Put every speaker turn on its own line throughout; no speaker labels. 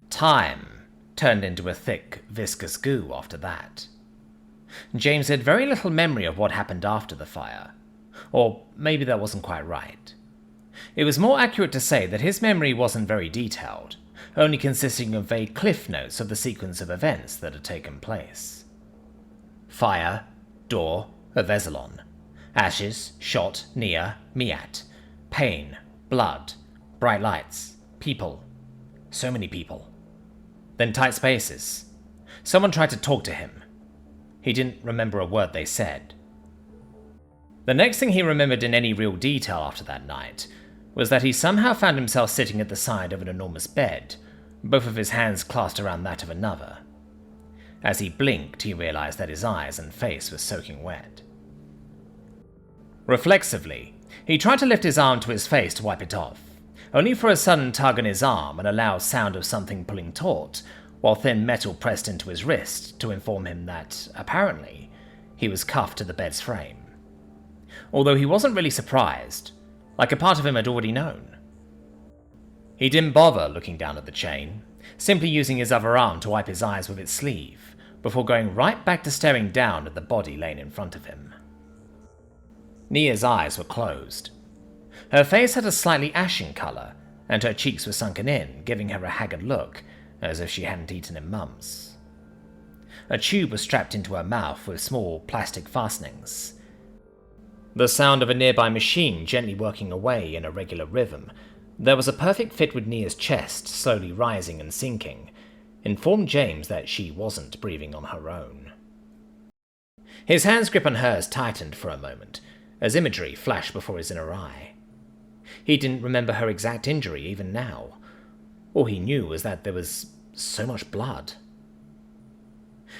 Time turned into a thick, viscous goo after that. James had very little memory of what happened after the fire. Or maybe that wasn't quite right. It was more accurate to say that his memory wasn't very detailed, only consisting of vague cliff notes of the sequence of events that had taken place. Fire, door, Avezalon. Ashes, shot, Nia, Miat. Pain, blood, bright lights, people. So many people. Then tight spaces. Someone tried to talk to him. He didn't remember a word they said. The next thing he remembered in any real detail after that night was that he somehow found himself sitting at the side of an enormous bed, both of his hands clasped around that of another. As he blinked, he realized that his eyes and face were soaking wet. Reflexively, he tried to lift his arm to his face to wipe it off, only for a sudden tug on his arm and a loud sound of something pulling taut, while thin metal pressed into his wrist to inform him that, apparently, he was cuffed to the bed's frame. Although he wasn't really surprised, like a part of him had already known. He didn't bother looking down at the chain, simply using his other arm to wipe his eyes with its sleeve, before going right back to staring down at the body laying in front of him. Nia's eyes were closed. Her face had a slightly ashen colour, and her cheeks were sunken in, giving her a haggard look, as if she hadn't eaten in months. A tube was strapped into her mouth with small plastic fastenings. The sound of a nearby machine gently working away in a regular rhythm, there was a perfect fit with Nia's chest slowly rising and sinking, informed James that she wasn't breathing on her own. His hand's grip on hers tightened for a moment, as imagery flashed before his inner eye. He didn't remember her exact injury even now. All he knew was that there was so much blood.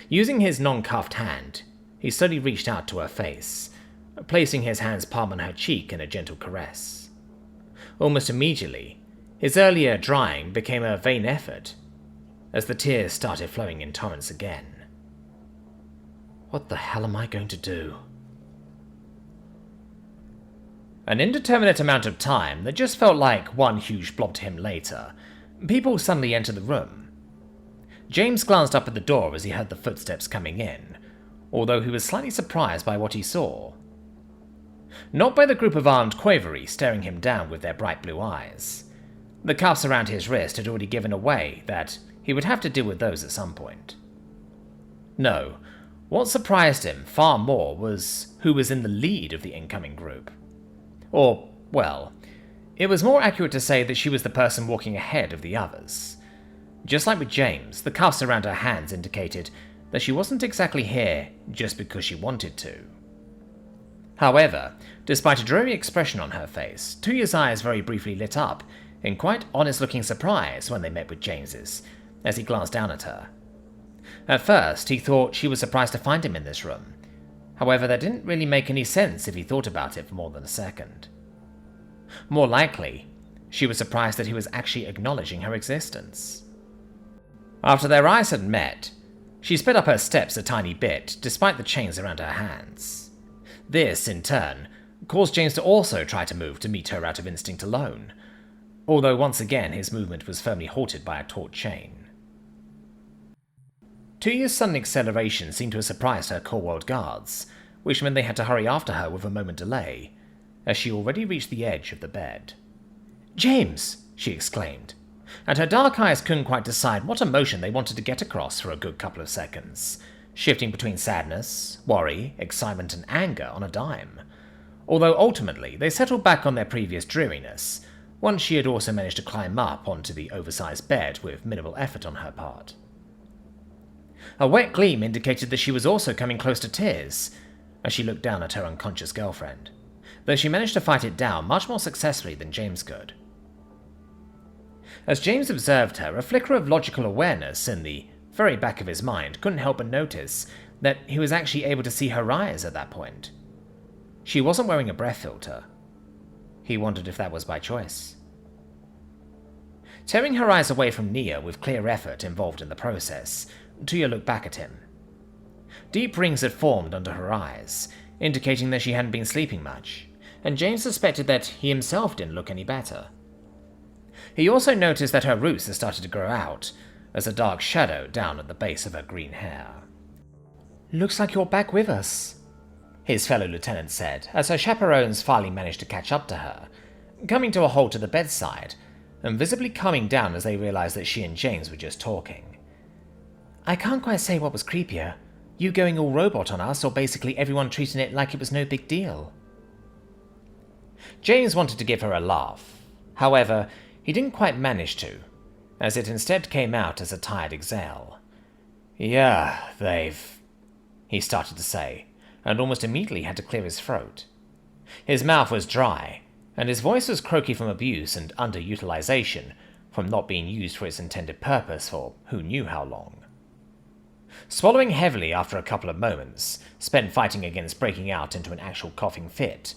Using his non-cuffed hand, he slowly reached out to her face, placing his hand's palm on her cheek in a gentle caress. Almost immediately, his earlier drying became a vain effort, as the tears started flowing in torrents again. What the hell am I going to do? An indeterminate amount of time that just felt like one huge blob to him later, people suddenly entered the room. James glanced up at the door as he heard the footsteps coming in, although he was slightly surprised by what he saw. Not by the group of armed Quavery staring him down with their bright blue eyes. The cuffs around his wrist had already given away that he would have to deal with those at some point. No, what surprised him far more was who was in the lead of the incoming group. Or, well, it was more accurate to say that she was the person walking ahead of the others. Just like with James, the cuffs around her hands indicated that she wasn't exactly here just because she wanted to. However, despite a dreary expression on her face, Tuya's eyes very briefly lit up in quite honest-looking surprise when they met with James's, as he glanced down at her. At first, he thought she was surprised to find him in this room. However, that didn't really make any sense if he thought about it for more than a second. More likely, she was surprised that he was actually acknowledging her existence. After their eyes had met, she sped up her steps a tiny bit, despite the chains around her hands. This, in turn, caused James to also try to move to meet her out of instinct alone, although once again his movement was firmly halted by a taut chain. Tuya's sudden acceleration seemed to have surprised her core world guards, which meant they had to hurry after her with a moment delay, as she already reached the edge of the bed. "James!" she exclaimed, and her dark eyes couldn't quite decide what emotion they wanted to get across for a good couple of seconds, shifting between sadness, worry, excitement, and anger on a dime. Although ultimately they settled back on their previous dreariness, once she had also managed to climb up onto the oversized bed with minimal effort on her part. A wet gleam indicated that she was also coming close to tears, as she looked down at her unconscious girlfriend, though she managed to fight it down much more successfully than James could. As James observed her, a flicker of logical awareness in the very back of his mind couldn't help but notice that he was actually able to see her eyes at that point. She wasn't wearing a breath filter. He wondered if that was by choice. Tearing her eyes away from Nia with clear effort involved in the process, Tuya looked back at him. Deep rings had formed under her eyes, indicating that she hadn't been sleeping much, and James suspected that he himself didn't look any better. He also noticed that her roots had started to grow out, as a dark shadow down at the base of her green hair. "Looks like you're back with us," his fellow lieutenant said, as her chaperones finally managed to catch up to her, coming to a halt at the bedside, and visibly calming down as they realized that she and James were just talking. "I can't quite say what was creepier, you going all robot on us, or basically everyone treating it like it was no big deal." James wanted to give her a laugh. However, he didn't quite manage to, as it instead came out as a tired exhale. "Yeah, he started to say, and almost immediately had to clear his throat. His mouth was dry, and his voice was croaky from abuse and underutilization, from not being used for its intended purpose for who knew how long. Swallowing heavily after a couple of moments, spent fighting against breaking out into an actual coughing fit,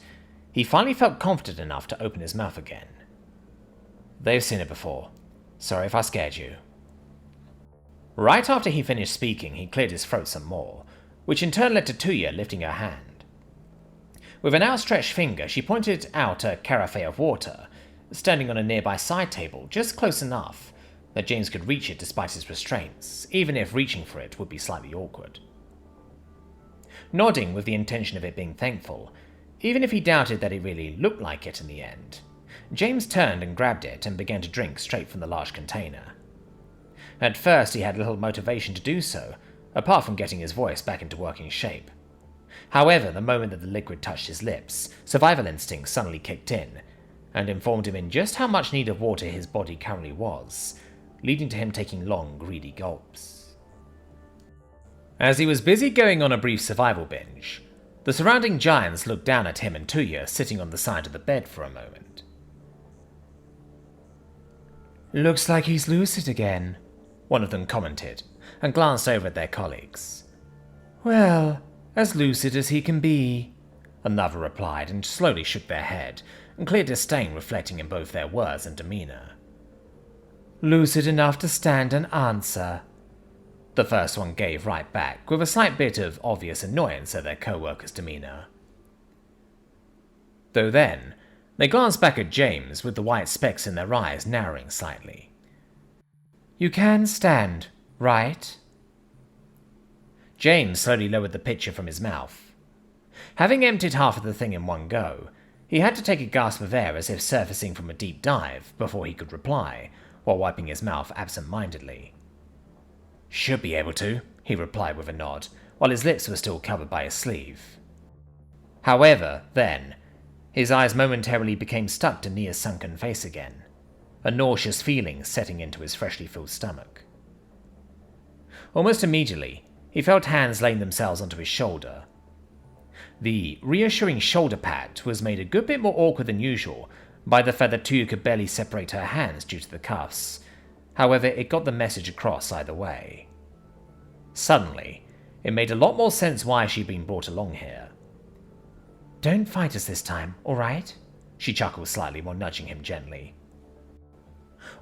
he finally felt confident enough to open his mouth again. "They've seen it before. Sorry if I scared you." Right after he finished speaking, he cleared his throat some more, which in turn led to Tuya lifting her hand. With an outstretched finger, she pointed out a carafe of water, standing on a nearby side table, just close enough that James could reach it despite his restraints, even if reaching for it would be slightly awkward. Nodding with the intention of it being thankful, even if he doubted that it really looked like it in the end, James turned and grabbed it and began to drink straight from the large container. At first he had little motivation to do so, apart from getting his voice back into working shape. However, the moment that the liquid touched his lips, survival instinct suddenly kicked in, and informed him in just how much need of water his body currently was, leading to him taking long, greedy gulps. As he was busy going on a brief survival binge, the surrounding giants looked down at him and Tuya sitting on the side of the bed for a moment. "Looks like he's lucid again," one of them commented, and glanced over at their colleagues. "Well, as lucid as he can be," another replied, and slowly shook their head, and clear disdain reflecting in both their words and demeanor. "Lucid enough to stand and answer," the first one gave right back, with a slight bit of obvious annoyance at their co-worker's demeanor. Though then, they glanced back at James with the white specks in their eyes narrowing slightly. "You can stand, right?" James slowly lowered the pitcher from his mouth. Having emptied half of the thing in one go, he had to take a gasp of air as if surfacing from a deep dive before he could reply, while wiping his mouth absent-mindedly. "Should be able to," he replied with a nod, while his lips were still covered by his sleeve. However, then, his eyes momentarily became stuck to Nia's sunken face again, a nauseous feeling setting into his freshly filled stomach. Almost immediately, he felt hands laying themselves onto his shoulder. The reassuring shoulder pat was made a good bit more awkward than usual by the fact that Tuya could barely separate her hands due to the cuffs. However, it got the message across either way. Suddenly, it made a lot more sense why she'd been brought along here. "Don't fight us this time, all right?" she chuckled slightly while nudging him gently.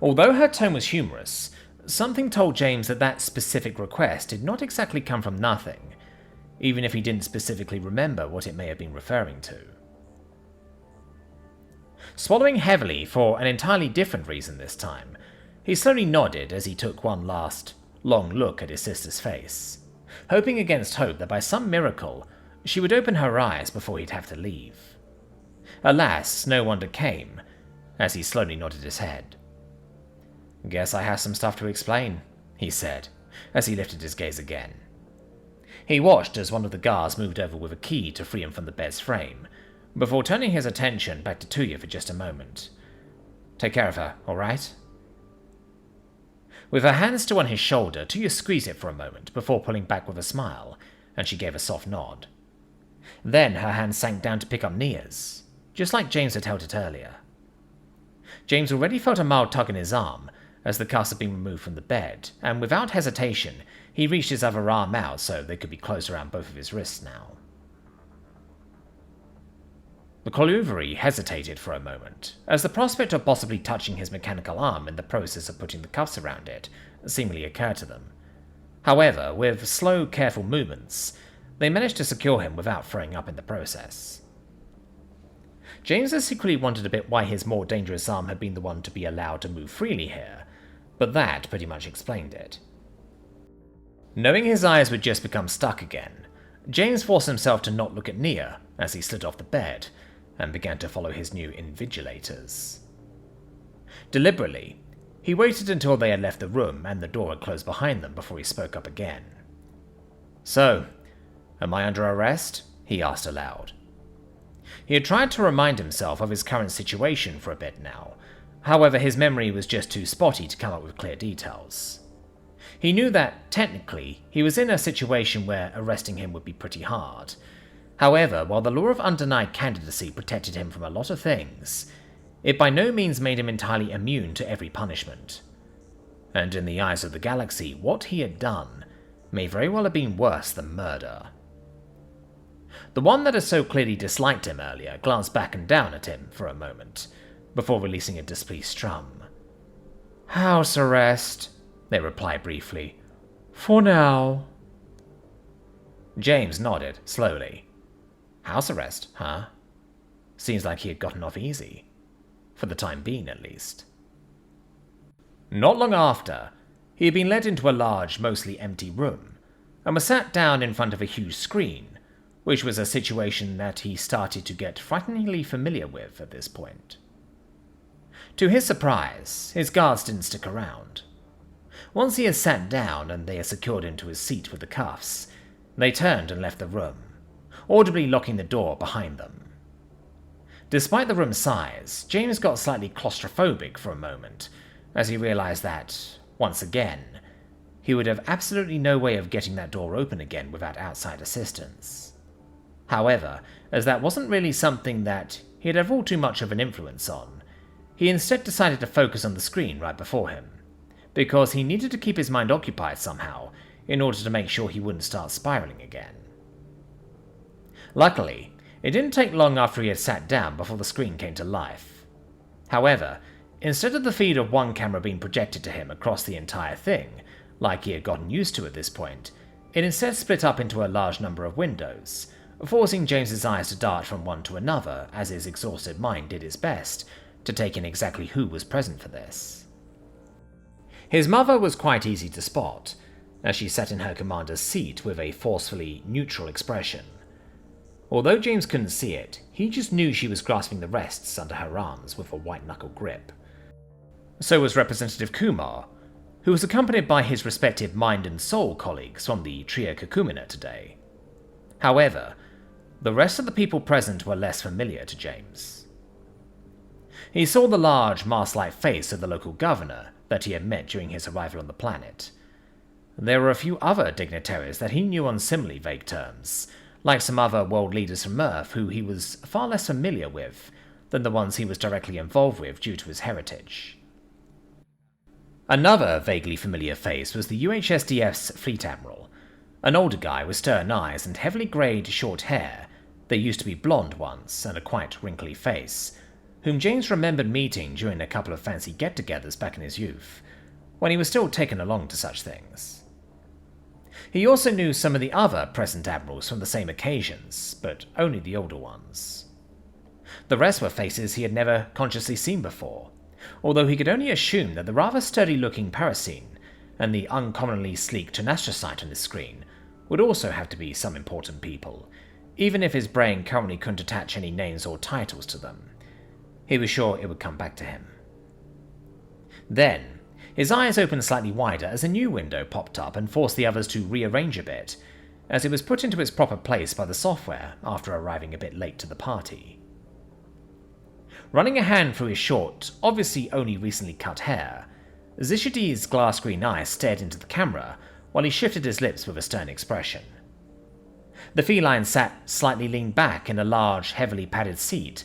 Although her tone was humorous, something told James that that specific request did not exactly come from nothing, even if he didn't specifically remember what it may have been referring to. Swallowing heavily for an entirely different reason this time, he slowly nodded as he took one last, long look at his sister's face, hoping against hope that by some miracle she would open her eyes before he'd have to leave. Alas, no wonder came, as he slowly nodded his head. "Guess I have some stuff to explain," he said, as he lifted his gaze again. He watched as one of the guards moved over with a key to free him from the bed's frame, before turning his attention back to Tuya for just a moment. "Take care of her, all right?" With her hand still on his shoulder, Tuya squeezed it for a moment before pulling back with a smile, and she gave a soft nod. Then her hand sank down to pick up Nia's, just like James had held it earlier. James already felt a mild tug in his arm as the cuffs had been removed from the bed, and without hesitation, he reached his other arm out so they could be closed around both of his wrists now. The Koluveri hesitated for a moment, as the prospect of possibly touching his mechanical arm in the process of putting the cuffs around it seemingly occurred to them. However, with slow, careful movements, they managed to secure him without throwing up in the process. James had secretly wondered a bit why his more dangerous arm had been the one to be allowed to move freely here, but that pretty much explained it. Knowing his eyes would just become stuck again, James forced himself to not look at Nia as he slid off the bed and began to follow his new invigilators. Deliberately, he waited until they had left the room and the door had closed behind them before he spoke up again. "So, am I under arrest?" he asked aloud. He had tried to remind himself of his current situation for a bit now, however his memory was just too spotty to come up with clear details. He knew that, technically, he was in a situation where arresting him would be pretty hard. However, while the law of undenied candidacy protected him from a lot of things, it by no means made him entirely immune to every punishment. And in the eyes of the galaxy, what he had done may very well have been worse than murder. The one that had so clearly disliked him earlier glanced back and down at him for a moment, before releasing a displeased strum. "House arrest," they replied briefly. "For now." James nodded, slowly. House arrest, huh? Seems like he had gotten off easy. For the time being, at least. Not long after, he had been led into a large, mostly empty room, and was sat down in front of a huge screen, which was a situation that he started to get frighteningly familiar with at this point. To his surprise, his guards didn't stick around. Once he had sat down and they had secured him to his seat with the cuffs, they turned and left the room, audibly locking the door behind them. Despite the room's size, James got slightly claustrophobic for a moment, as he realized that, once again, he would have absolutely no way of getting that door open again without outside assistance. However, as that wasn't really something that he had had all too much of an influence on, he instead decided to focus on the screen right before him, because he needed to keep his mind occupied somehow in order to make sure he wouldn't start spiraling again. Luckily, it didn't take long after he had sat down before the screen came to life. However, instead of the feed of one camera being projected to him across the entire thing, like he had gotten used to at this point, it instead split up into a large number of windows, forcing James's eyes to dart from one to another as his exhausted mind did its best to take in exactly who was present for this. His mother was quite easy to spot, as she sat in her commander's seat with a forcefully neutral expression. Although James couldn't see it, he just knew she was grasping the rests under her arms with a white-knuckle grip. So was Representative Kumar, who was accompanied by his respective mind and soul colleagues from the Trio Kakumina today. However, the rest of the people present were less familiar to James. He saw the large, mask-like face of the local governor that he had met during his arrival on the planet. There were a few other dignitaries that he knew on similarly vague terms, like some other world leaders from Earth who he was far less familiar with than the ones he was directly involved with due to his heritage. Another vaguely familiar face was the UHSDF's Fleet Admiral, an older guy with stern eyes and heavily greyed short hair that used to be blonde once and a quite wrinkly face, whom James remembered meeting during a couple of fancy get-togethers back in his youth, when he was still taken along to such things. He also knew some of the other present admirals from the same occasions, but only the older ones. The rest were faces he had never consciously seen before, although he could only assume that the rather sturdy-looking Paracene and the uncommonly sleek Tenastrocyte on his screen would also have to be some important people, even if his brain currently couldn't attach any names or titles to them. He was sure it would come back to him. Then, his eyes opened slightly wider as a new window popped up and forced the others to rearrange a bit, as it was put into its proper place by the software after arriving a bit late to the party. Running a hand through his short, obviously only recently cut hair, Zishidi's glass-green eyes stared into the camera while he shifted his lips with a stern expression. The feline sat slightly leaned back in a large, heavily padded seat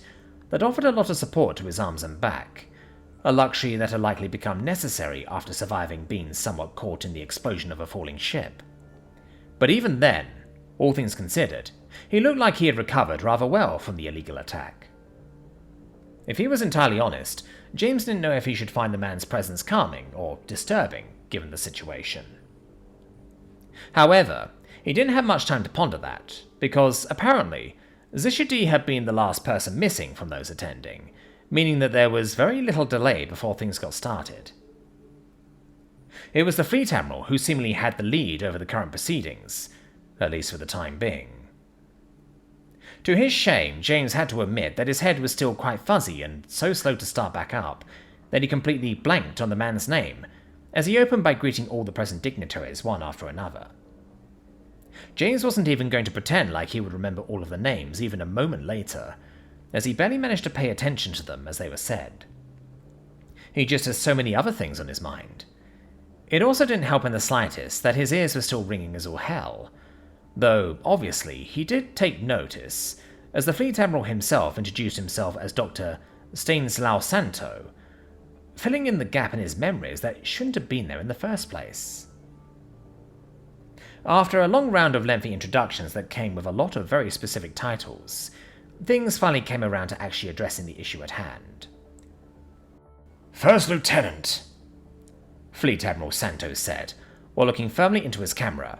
that offered a lot of support to his arms and back, a luxury that had likely become necessary after surviving being somewhat caught in the explosion of a falling ship. But even then, all things considered, he looked like he had recovered rather well from the illegal attack. If he was entirely honest, James didn't know if he should find the man's presence calming or disturbing, given the situation. However, he didn't have much time to ponder that, because apparently, Zishidi had been the last person missing from those attending, meaning that there was very little delay before things got started. It was the Fleet Admiral who seemingly had the lead over the current proceedings, at least for the time being. To his shame, James had to admit that his head was still quite fuzzy and so slow to start back up that he completely blanked on the man's name as he opened by greeting all the present dignitaries one after another. James wasn't even going to pretend like he would remember all of the names even a moment later, as he barely managed to pay attention to them as they were said. He just has so many other things on his mind. It also didn't help in the slightest that his ears were still ringing as all hell, though obviously he did take notice as the Fleet Admiral himself introduced himself as Dr. Stanislaw Santo, filling in the gap in his memories that shouldn't have been there in the first place. After a long round of lengthy introductions that came with a lot of very specific titles, things finally came around to actually addressing the issue at hand.
"First Lieutenant,"
Fleet Admiral Santos said, while looking firmly into his camera.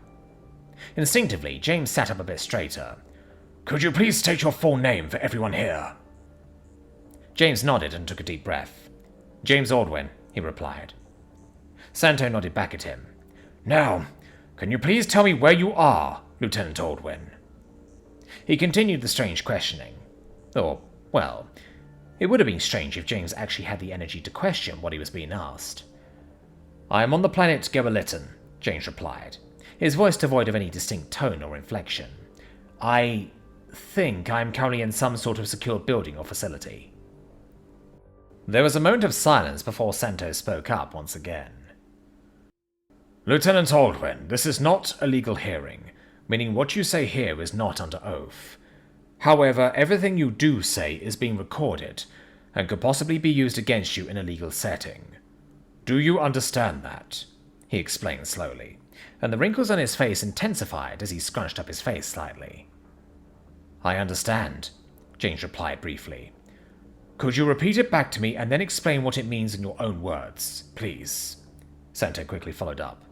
Instinctively, James sat up a bit straighter.
"Could you please state your full name for everyone here?"
James nodded and took a deep breath. "James Aldwin," he replied. Santo nodded back at him.
"Now, can you please tell me where you are, Lieutenant Aldwin?"
He continued the strange questioning. Or, well, it would have been strange if James actually had the energy to question what he was being asked. "I am on the planet Geroliton," James replied, his voice devoid of any distinct tone or inflection. "I think I'm currently in some sort of secured building or facility." There was a moment of silence before Santos spoke up once again.
"Lieutenant Aldwin, this is not a legal hearing, meaning what you say here is not under oath. However, everything you do say is being recorded and could possibly be used against you in a legal setting. Do you understand that?" he explained slowly, and the wrinkles on his face intensified as he scrunched up his face slightly. "I understand," James replied briefly. "Could you repeat it back to me and then explain what it means in your own words, please?" Santo quickly followed up.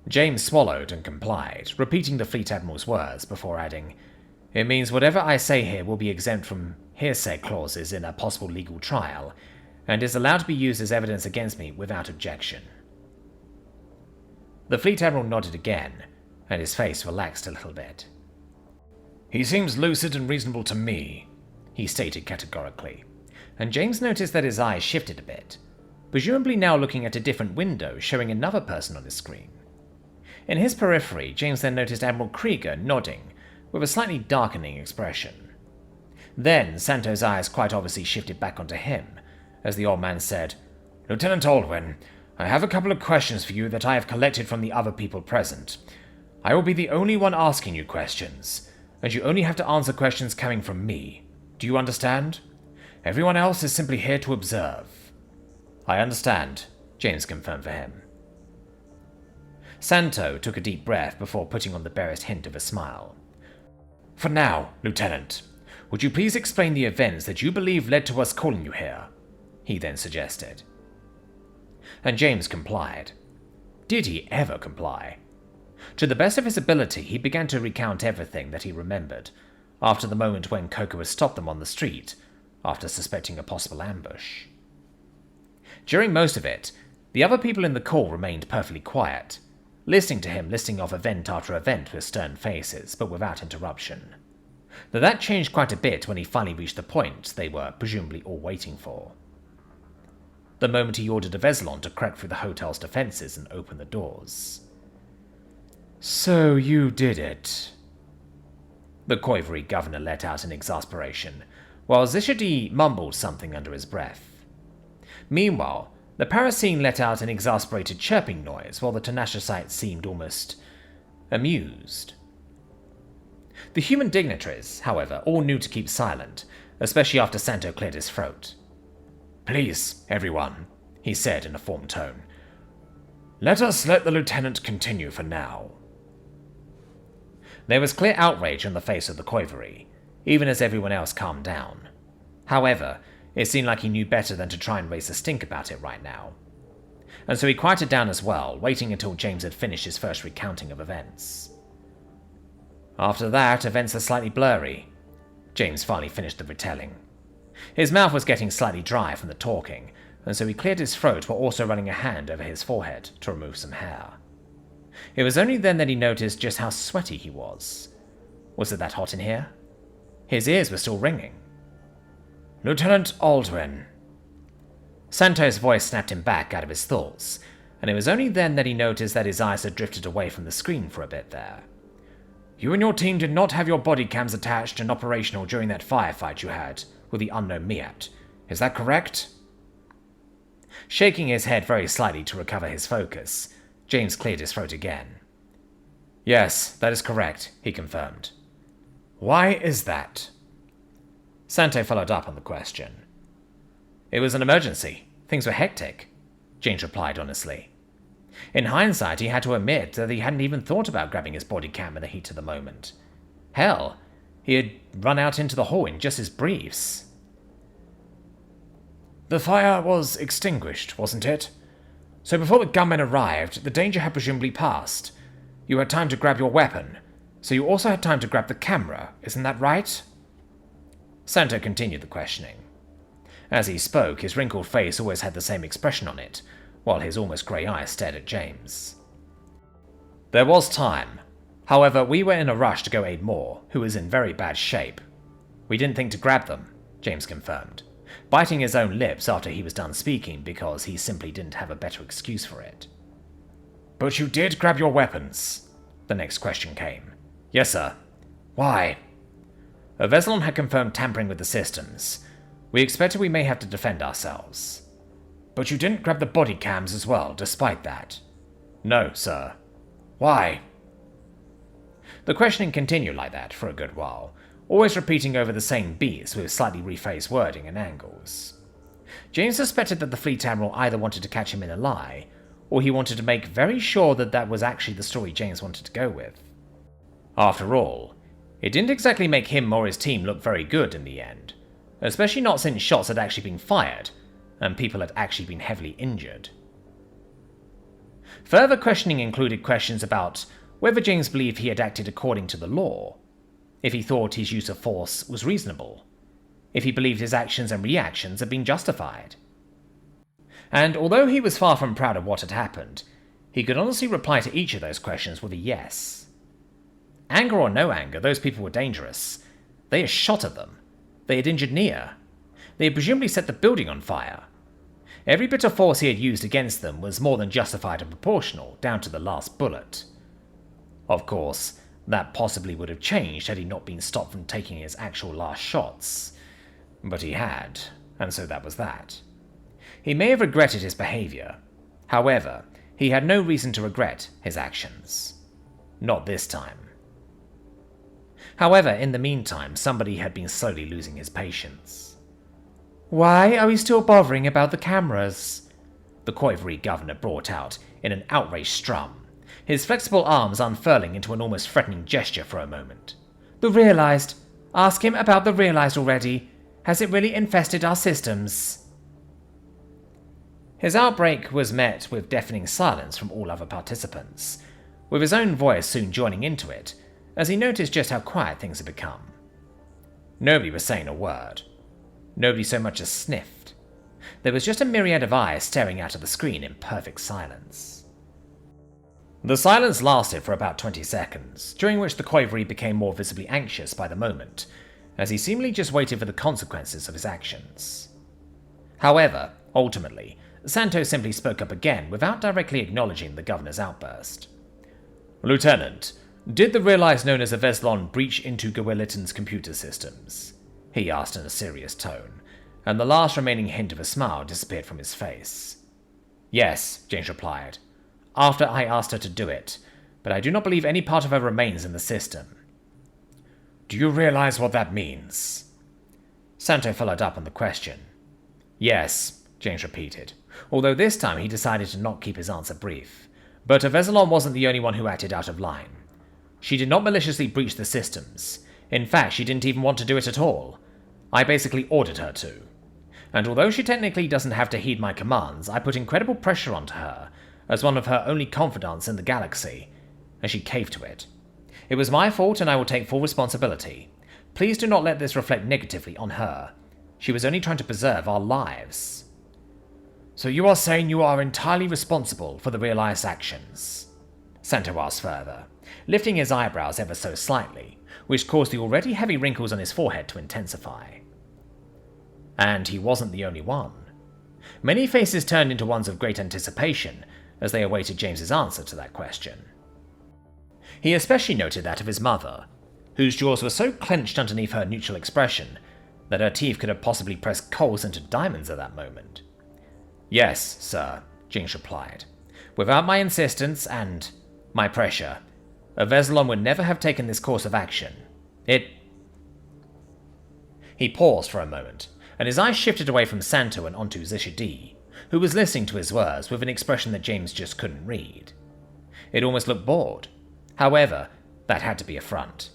James swallowed and complied, repeating the Fleet Admiral's words before adding, "It means whatever I say here will be exempt from hearsay clauses in a possible legal trial, and is allowed to be used as evidence against me without objection." The Fleet Admiral nodded again, and his face relaxed a little bit.
"He seems lucid and reasonable to me," he stated categorically,
and James noticed that his eyes shifted a bit, presumably now looking at a different window showing another person on his screen. In his periphery, James then noticed Admiral Krieger nodding, with a slightly darkening expression. Then Santo's eyes quite obviously shifted back onto him, as the old man said,
"Lieutenant Aldwin, I have a couple of questions for you that I have collected from the other people present. I will be the only one asking you questions, and you only have to answer questions coming from me. Do you understand? Everyone else is simply here to observe."
"I understand," James confirmed for him. Santo took a deep breath before putting on the barest hint of a smile.
"For now, Lieutenant, would you please explain the events that you believe led to us calling you here?" he then suggested.
And James complied. Did he ever comply? To the best of his ability, he began to recount everything that he remembered, after the moment when Coco had stopped them on the street, after suspecting a possible ambush. During most of it, the other people in the call remained perfectly quiet, listening to him listing off event after event with stern faces, but without interruption. Though that changed quite a bit when he finally reached the point they were presumably all waiting for. The moment he ordered a Veslon to crack through the hotel's defenses and open the doors.
"So you did it,"
the quivery governor let out in exasperation, while Zishadi mumbled something under his breath. Meanwhile, the Parasine let out an exasperated chirping noise while the Tenashasite seemed almost amused. The human dignitaries, however, all knew to keep silent, especially after Santo cleared his throat.
"Please, everyone," he said in a formed tone. "Let the lieutenant continue for now."
There was clear outrage on the face of the quivery, even as everyone else calmed down. However, it seemed like he knew better than to try and raise a stink about it right now. And so he quieted down as well, waiting until James had finished his first recounting of events. After that, events are slightly blurry. James finally finished the retelling. His mouth was getting slightly dry from the talking, and so he cleared his throat while also running a hand over his forehead to remove some hair. It was only then that he noticed just how sweaty he was. Was it that hot in here? His ears were still ringing. "Lieutenant Aldwin." Santo's voice snapped him back out of his thoughts, and it was only then that he noticed that his eyes had drifted away from the screen for a bit there. "You and your team did not have your body cams attached and operational during that firefight you had with the unknown Miat. Is that correct?" Shaking his head very slightly to recover his focus, James cleared his throat again. "Yes, that is correct," he confirmed. "Why is that?" Santo followed up on the question. "It was an emergency. Things were hectic," James replied honestly. In hindsight, he had to admit that he hadn't even thought about grabbing his body cam in the heat of the moment. Hell, he had run out into the hall in just his briefs. "The fire was extinguished, wasn't it? So before the gunmen arrived, the danger had presumably passed. You had time to grab your weapon, so you also had time to grab the camera, isn't that right?" Santo continued the questioning. As he spoke, his wrinkled face always had the same expression on it, while his almost grey eyes stared at James. "There was time. However, we were in a rush to go aid Moore, who was in very bad shape. We didn't think to grab them," James confirmed, biting his own lips after he was done speaking because he simply didn't have a better excuse for it. "But you did grab your weapons?" The next question came. "Yes, sir." "Why?" "Veselon had confirmed tampering with the systems. We expected we may have to defend ourselves." "But you didn't grab the body cams as well, despite that?" "No, sir." "Why?" The questioning continued like that for a good while, always repeating over the same beats with slightly rephrased wording and angles. James suspected that the Fleet Admiral either wanted to catch him in a lie, or he wanted to make very sure that that was actually the story James wanted to go with. After all, it didn't exactly make him or his team look very good in the end, especially not since shots had actually been fired, and people had actually been heavily injured. Further questioning included questions about whether James believed he had acted according to the law, if he thought his use of force was reasonable, if he believed his actions and reactions had been justified. And although he was far from proud of what had happened, he could honestly reply to each of those questions with a yes. Anger or no anger, those people were dangerous. They had shot at them. They had injured Nia. They had presumably set the building on fire. Every bit of force he had used against them was more than justified and proportional, down to the last bullet. Of course, that possibly would have changed had he not been stopped from taking his actual last shots. But he had, and so that was that. He may have regretted his behaviour. However, he had no reason to regret his actions. Not this time. However, in the meantime, somebody had been slowly losing his patience. "Why are we still bothering about the cameras?" the Qoivri governor brought out in an outraged strum, his flexible arms unfurling into an almost threatening gesture for a moment. "The realized. Ask him about the realized already. Has it really infested our systems?" His outbreak was met with deafening silence from all other participants, with his own voice soon joining into it, as he noticed just how quiet things had become. Nobody was saying a word. Nobody so much as sniffed. There was just a myriad of eyes staring out of the screen in perfect silence. The silence lasted for about 20 seconds, during which the Qoivri became more visibly anxious by the moment, as he seemingly just waited for the consequences of his actions. However, ultimately, Santo simply spoke up again without directly acknowledging the governor's outburst. "Lieutenant, did the realized known as Veselon breach into Gwilitin's computer systems?" he asked in a serious tone, and the last remaining hint of a smile disappeared from his face. "Yes," James replied, "after I asked her to do it, but I do not believe any part of her remains in the system." "Do you realize what that means?" Santo followed up on the question. "Yes," James repeated, although this time he decided to not keep his answer brief. But Veselon wasn't the only one who acted out of line. She did not maliciously breach the systems. In fact, she didn't even want to do it at all. I basically ordered her to. And although she technically doesn't have to heed my commands, I put incredible pressure onto her, as one of her only confidants in the galaxy, and she caved to it. It was my fault and I will take full responsibility. Please do not let this reflect negatively on her. She was only trying to preserve our lives."
So you are saying you are entirely responsible for the realized actions? Santo asked further, lifting his eyebrows ever so slightly, which caused the already heavy wrinkles on his forehead to intensify. And he wasn't the only one. Many faces turned into ones of great anticipation as they awaited James's answer to that question. He especially noted that of his mother, whose jaws were so clenched underneath her neutral expression that her teeth could have possibly pressed coals into diamonds at that moment. Yes, sir, James replied. Without my insistence and my pressure, Avezalon would never have taken this course of action. He paused for a moment, and his eyes shifted away from Santo and onto Zishadi, who was listening to his words with an expression that James just couldn't read. It almost looked bored. However, that had to be a front.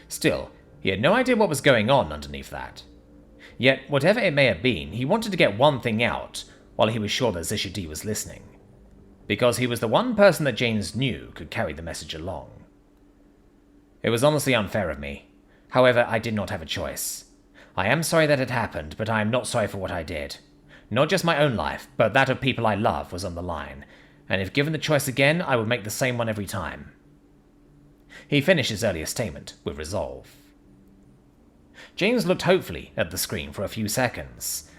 Still, he had no idea what was going on underneath that. Yet, whatever it may have been, he wanted to get one thing out while he was sure that Zishadi was listening, because he was the one person that James knew could carry the message along. It was honestly unfair of me. However, I did not have a choice. I am sorry that it happened, but I am not sorry for what I did. Not just my own life, but that of people I love was on the line, and if given the choice again, I would make the same one every time. He finished his earlier statement with resolve. James looked hopefully at the screen for a few seconds,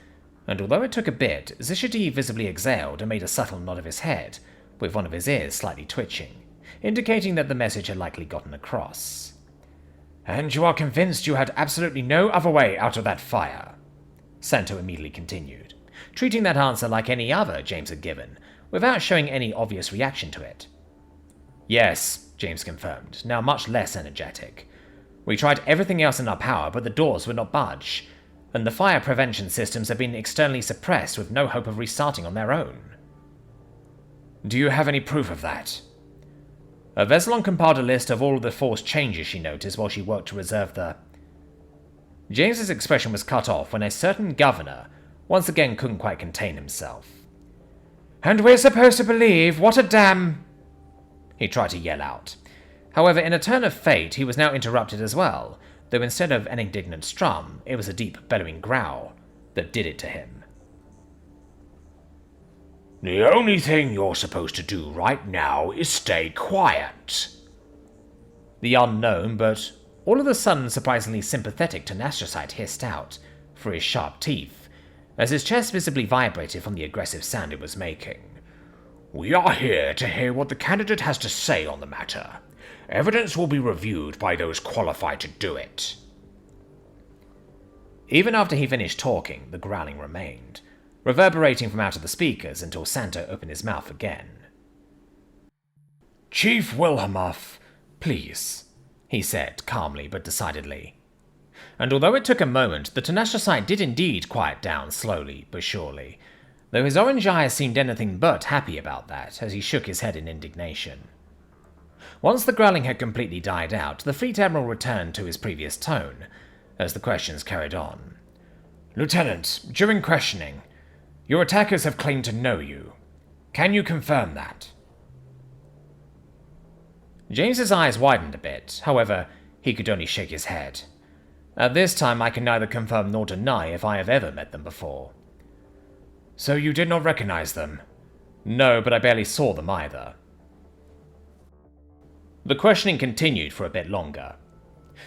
and although it took a bit, Zishadi visibly exhaled and made a subtle nod of his head, with one of his ears slightly twitching, indicating that the message had likely gotten across. And you are convinced you had absolutely no other way out of that fire? Santo immediately continued, treating that answer like any other James had given, without showing any obvious reaction to it. Yes, James confirmed, now much less energetic. We tried everything else in our power, but the doors would not budge, and the fire prevention systems have been externally suppressed with no hope of restarting on their own. Do you have any proof of that? Avezalon compiled a list of all of the forced changes she noticed while she worked to reserve the... James's expression was cut off when a certain governor once again couldn't quite contain himself. And we're supposed to believe what a damn... He tried to yell out. However, in a turn of fate, he was now interrupted as well, though instead of an indignant strum, it was a deep, bellowing growl that did it to him. The only thing you're supposed to do right now is stay quiet. The unknown, but all of a sudden surprisingly sympathetic Tenastrocyte hissed out through his sharp teeth, as his chest visibly vibrated from the aggressive sound it was making. We are here to hear what the candidate has to say on the matter. Evidence will be reviewed by those qualified to do it. Even after he finished talking, the growling remained, reverberating from out of the speakers until Santo opened his mouth again. Chief Wilhelmuth, please, he said, calmly but decidedly. And although it took a moment, the Tenastrocyte did indeed quiet down slowly but surely, though his orange eyes seemed anything but happy about that as he shook his head in indignation. Once the growling had completely died out, the Fleet Admiral returned to his previous tone, as the questions carried on. Lieutenant, during questioning, your attackers have claimed to know you. Can you confirm that? James's eyes widened a bit, however, he could only shake his head. At this time, I can neither confirm nor deny if I have ever met them before. So you did not recognize them? No, but I barely saw them either. The questioning continued for a bit longer.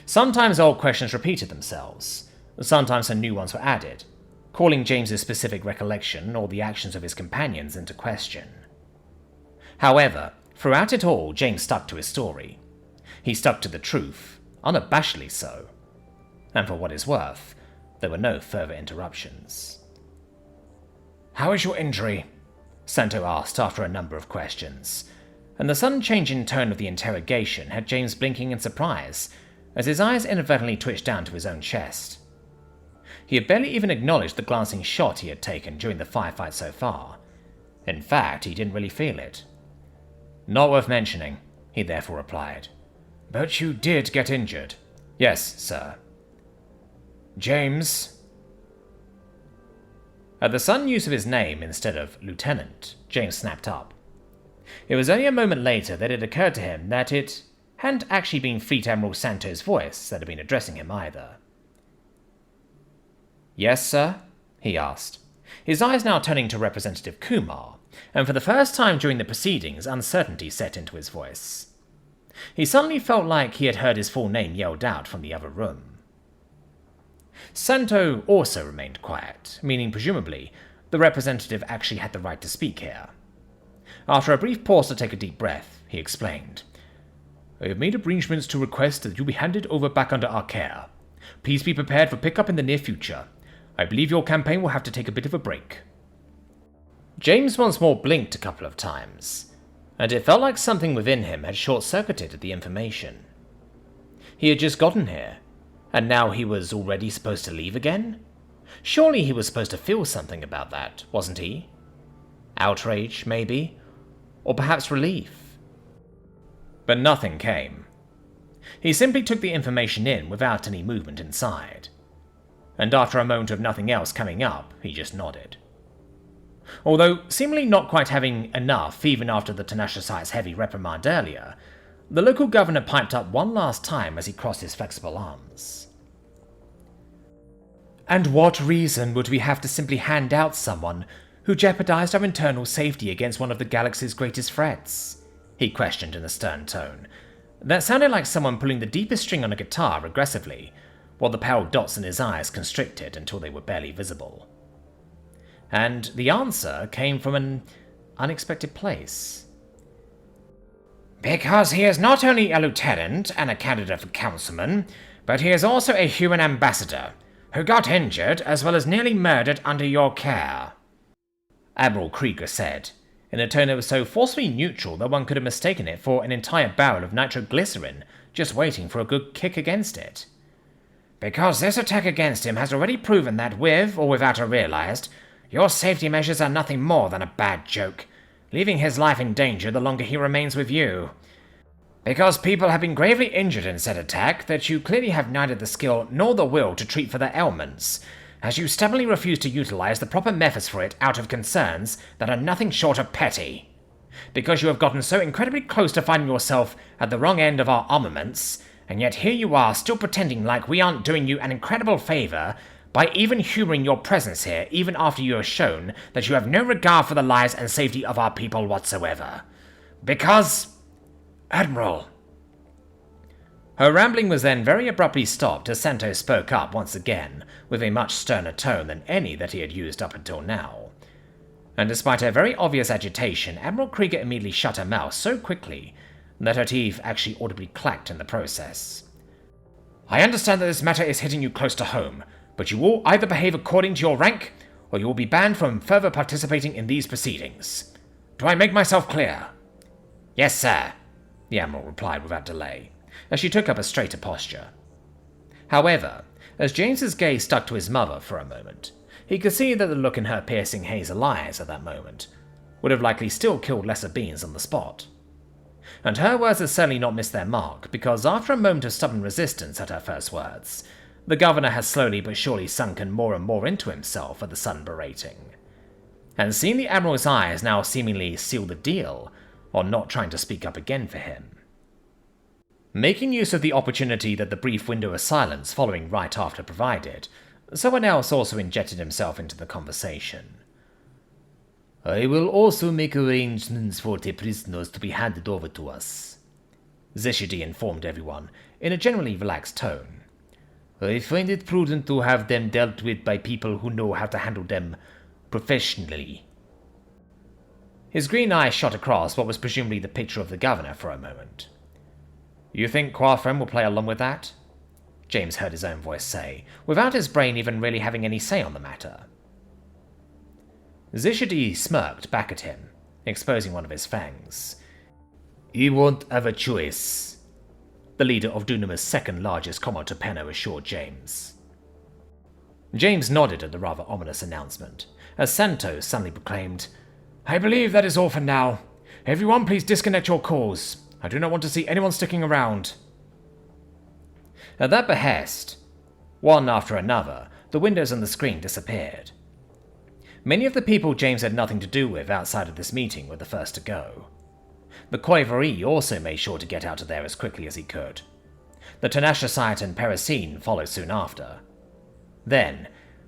Sometimes old questions repeated themselves, sometimes some new ones were added, calling James's specific recollection or the actions of his companions into question. However, throughout it all, James stuck to his story. He stuck to the truth, unabashedly so. And for what is worth, there were no further interruptions. How is your injury? Santo asked after a number of questions, and the sudden change in tone of the interrogation had James blinking in surprise, as his eyes inadvertently twitched down to his own chest. He had barely even acknowledged the glancing shot he had taken during the firefight so far. In fact, he didn't really feel it. Not worth mentioning, he therefore replied. But you did get injured. Yes, sir. James. At the sudden use of his name instead of Lieutenant, James snapped up. It was only a moment later that it occurred to him that it hadn't actually been Fleet Admiral Santo's voice that had been addressing him either. Yes, sir? He asked,
his eyes now turning to Representative Kumar, and for the first time during the proceedings, uncertainty set into his voice. He suddenly felt like he had heard his full name yelled out from the other room. Santo also remained quiet, meaning presumably the representative actually had the right to speak here. After a brief pause to take a deep breath, he explained, "I have made arrangements to request that you be handed over back under our care. Please be prepared for pickup in the near future. I believe your campaign will have to take a bit of a break." James once more blinked a couple of times, and it felt like something within him had short-circuited the information. He had just gotten here, and now he was already supposed to leave again? Surely he was supposed to feel something about that, wasn't he? Outrage, maybe? Or perhaps relief? But nothing came. He simply took the information in without any movement inside. And after a moment of nothing else coming up, he just nodded. Although seemingly not quite having enough even after the Tenaciousite's heavy reprimand earlier, the local governor piped up one last time as he crossed his flexible arms. "And what reason would we have to simply hand out someone who jeopardized our internal safety against one of the galaxy's greatest threats?" he questioned in a stern tone that sounded like someone pulling the deepest string on a guitar aggressively, while the pale dots in his eyes constricted until they were barely visible. And the answer came from an unexpected place. "Because he is not only a lieutenant and a candidate for councilman, but he is also a human ambassador, who got injured as well as nearly murdered under your care," Admiral Krieger said, in a tone that was so forcefully neutral that one could have mistaken it for an entire barrel of nitroglycerin just waiting for a good kick against it. "Because this attack against him has already proven that with or without a realized, your safety measures are nothing more than a bad joke, leaving his life in danger the longer he remains with you. Because people have been gravely injured in said attack that you clearly have neither the skill nor the will to treat for their ailments, as you stubbornly refuse to utilize the proper methods for it out of concerns that are nothing short of petty. Because you have gotten so incredibly close to finding yourself at the wrong end of our armaments, and yet here you are still pretending like we aren't doing you an incredible favor by even humoring your presence here even after you have shown that you have no regard for the lives and safety of our people whatsoever. Because... Admiral..." Her rambling was then very abruptly stopped as Santo spoke up once again, with a much sterner tone than any that he had used up until now. And despite her very obvious agitation, Admiral Krieger immediately shut her mouth so quickly that her teeth actually audibly clacked in the process. "I understand that this matter is hitting you close to home, but you will either behave according to your rank, or you will be banned from further participating in these proceedings. Do I make myself clear?" "Yes, sir," the Admiral replied without delay, as she took up a straighter posture. However, as James's gaze stuck to his mother for a moment, he could see that the look in her piercing hazel eyes at that moment would have likely still killed lesser beings on the spot. And her words had certainly not missed their mark, because after a moment of stubborn resistance at her first words, the governor had slowly but surely sunken more and more into himself at the sudden berating. And seeing the Admiral's eyes now seemingly seal the deal on not trying to speak up again for him. Making use of the opportunity that the brief window of silence following right after provided, someone else also injected himself into the conversation. "I will also make arrangements for the prisoners to be handed over to us," Tshirt informed everyone in a generally relaxed tone. "I find it prudent to have them dealt with by people who know how to handle them professionally." His green eye shot across what was presumably the picture of the governor for a moment. "You think Quafren will play along with that?" James heard his own voice say, without his brain even really having any say on the matter. Tshirt smirked back at him, exposing one of his fangs. "He won't have a choice," the leader of Dunamir's second largest Commodore assured James. James nodded at the rather ominous announcement, as Santo suddenly proclaimed, "I believe that is all for now. Everyone please disconnect your calls. I do not want to see anyone sticking around." At that behest, one after another, the windows on the screen disappeared. Many of the people James had nothing to do with outside of this meeting were the first to go. The Coivre also made sure to get out of there as quickly as he could. The Tenaciousite and Parasine followed soon after. Then,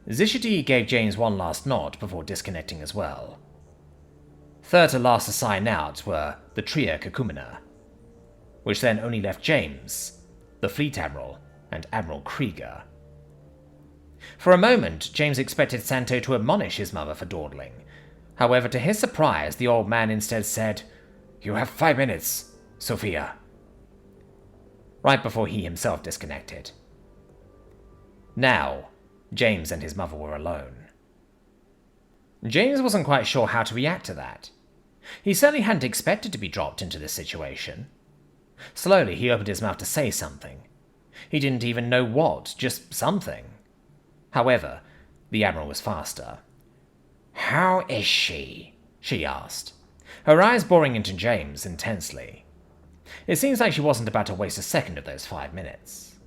Zishidi gave James one last nod before disconnecting as well. Third to last to sign out were the Tria Kakumina, which then only left James, the Fleet Admiral, and Admiral Krieger. For a moment, James expected Santo to admonish his mother for dawdling. However, to his surprise, the old man instead said, "You have 5 minutes, Sophia," right before he himself disconnected. Now, James and his mother were alone. James wasn't quite sure how to react to that. He certainly hadn't expected to be dropped into this situation. Slowly, he opened his mouth to say something. He didn't even know what, just something. However, the Admiral was faster. "How is she?" she asked, her eyes boring into James intensely. It seems like she wasn't about to waste a second of those 5 minutes.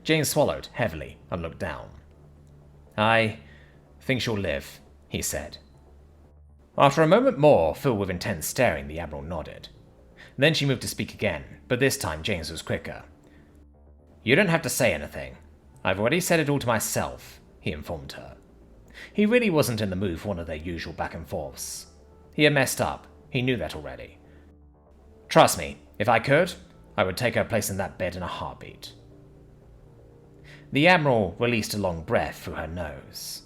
James swallowed heavily and looked down. "I think she'll live," he said. After a moment more, filled with intense staring, the Admiral nodded. Then she moved to speak again, but this time James was quicker. "You don't have to say anything. I've already said it all to myself," he informed her. He really wasn't in the mood for one of their usual back and forths. He had messed up. He knew that already. "Trust me, if I could, I would take her place in that bed in a heartbeat." The Admiral released a long breath through her nose.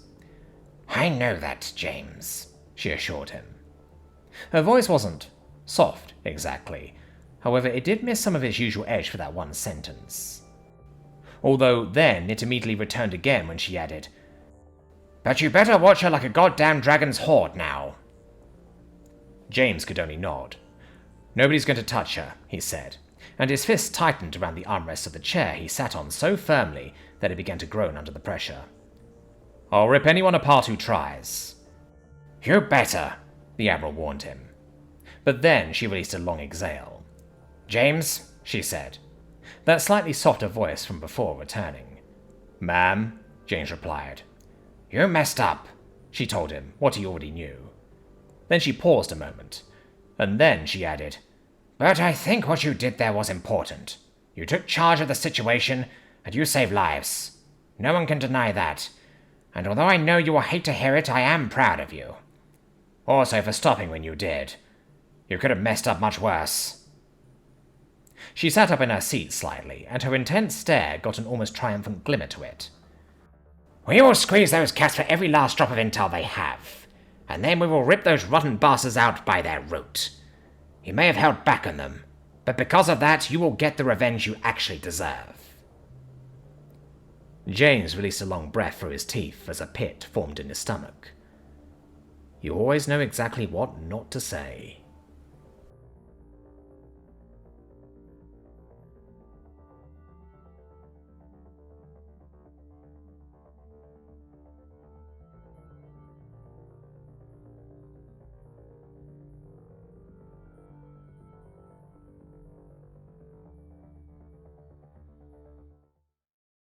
"I know that, James," she assured him. Her voice wasn't soft, exactly. However, it did miss some of its usual edge for that one sentence. Although then it immediately returned again when she added, "But you better watch her like a goddamn dragon's hoard now." James could only nod. "Nobody's going to touch her," he said, and his fist tightened around the armrest of the chair he sat on so firmly that it began to groan under the pressure. "I'll rip anyone apart who tries." "You better," the Admiral warned him. But then she released a long exhale. "James," she said, that slightly softer voice from before returning. "Ma'am," James replied. "You messed up," she told him what he already knew. Then she paused a moment, and then she added, "But I think what you did there was important. You took charge of the situation, and you saved lives. No one can deny that. And although I know you will hate to hear it, I am proud of you. Also for stopping when you did. You could have messed up much worse." She sat up in her seat slightly, and her intense stare got an almost triumphant glimmer to it. "We will squeeze those cats for every last drop of intel they have, and then we will rip those rotten bastards out by their root. You may have held back on them, but because of that, you will get the revenge you actually deserve." James released a long breath through his teeth as a pit formed in his stomach. You always know exactly what not to say.